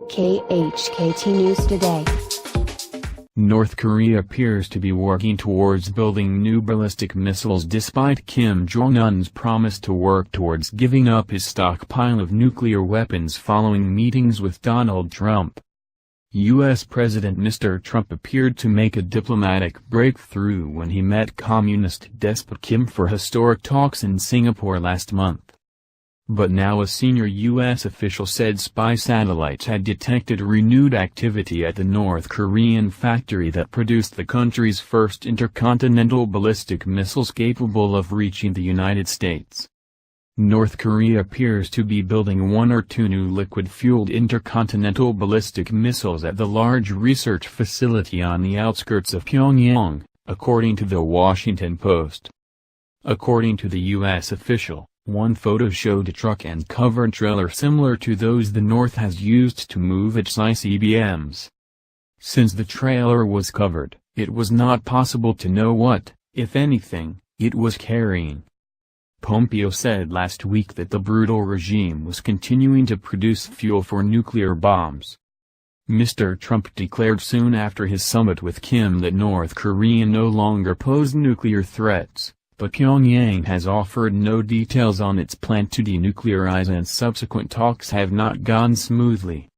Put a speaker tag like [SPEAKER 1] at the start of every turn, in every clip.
[SPEAKER 1] KHKT News Today.
[SPEAKER 2] North Korea appears to be working towards building new ballistic missiles despite Kim Jong-un's promise to work towards giving up his stockpile of nuclear weapons following meetings with Donald Trump. U.S. President Mr. Trump appeared to make a diplomatic breakthrough when he met communist despot Kim for historic talks in Singapore last month. But now a senior U.S. official said spy satellites had detected renewed activity at the North Korean factory that produced the country's first intercontinental ballistic missiles capable of reaching the United States. North Korea appears to be building one or two new liquid-fueled intercontinental ballistic missiles at the large research facility on the outskirts of Pyongyang, according to the Washington Post. According to the U.S. official, one photo showed a truck and covered trailer similar to those the North has used to move its ICBMs. Since the trailer was covered, it was not possible to know what, if anything, it was carrying. Pompeo said last week that the brutal regime was continuing to produce fuel for nuclear bombs. Mr. Trump declared soon after his summit with Kim that North Korea no longer posed nuclear threats, but Pyongyang has offered no details on its plan to denuclearize and subsequent talks have not gone smoothly.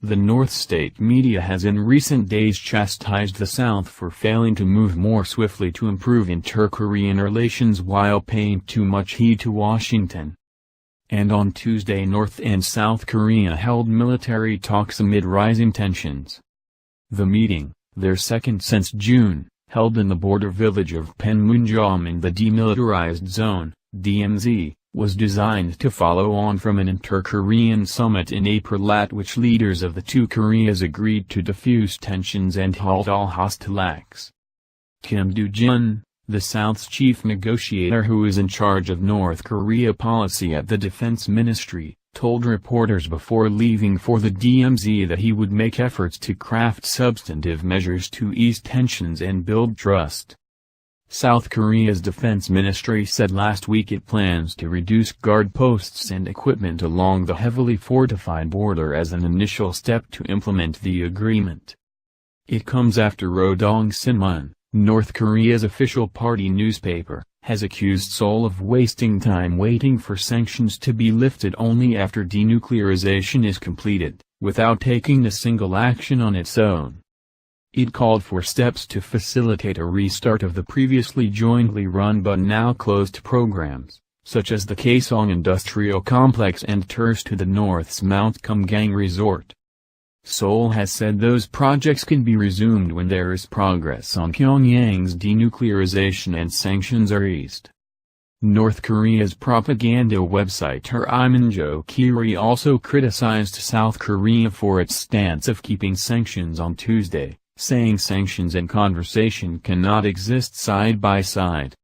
[SPEAKER 2] The North state media has in recent days chastised the South for failing to move more swiftly to improve inter-Korean relations while paying too much heed to Washington. And on Tuesday North and South Korea held military talks amid rising tensions. The meeting, their second since June, held in the border village of Panmunjom in the Demilitarized Zone, DMZ, was designed to follow on from an inter-Korean summit in April at which leaders of the two Koreas agreed to defuse tensions and halt all hostile acts. Kim Jong-un, the South's chief negotiator who is in charge of North Korea policy at the Defense Ministry, told reporters before leaving for the DMZ that he would make efforts to craft substantive measures to ease tensions and build trust. South Korea's defense ministry said last week it plans to reduce guard posts and equipment along the heavily fortified border as an initial step to implement the agreement. It comes after Rodong Sinmun, North Korea's official party newspaper, has accused Seoul of wasting time waiting for sanctions to be lifted only after denuclearization is completed, without taking a single action on its own. It called for steps to facilitate a restart of the previously jointly run but now closed programs, such as the Kaesong Industrial Complex and tours to the North's Mount Kumgang Resort. Seoul has said those projects can be resumed when there is progress on Pyongyang's denuclearization and sanctions are eased. North Korea's propaganda website Hariminjo Kiri also criticized South Korea for its stance of keeping sanctions on Tuesday, saying sanctions and conversation cannot exist side by side.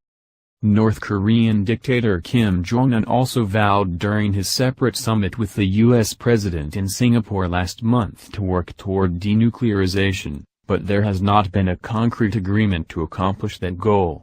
[SPEAKER 2] North Korean dictator Kim Jong-un also vowed during his separate summit with the U.S. president in Singapore last month to work toward denuclearization, but there has not been a concrete agreement to accomplish that goal.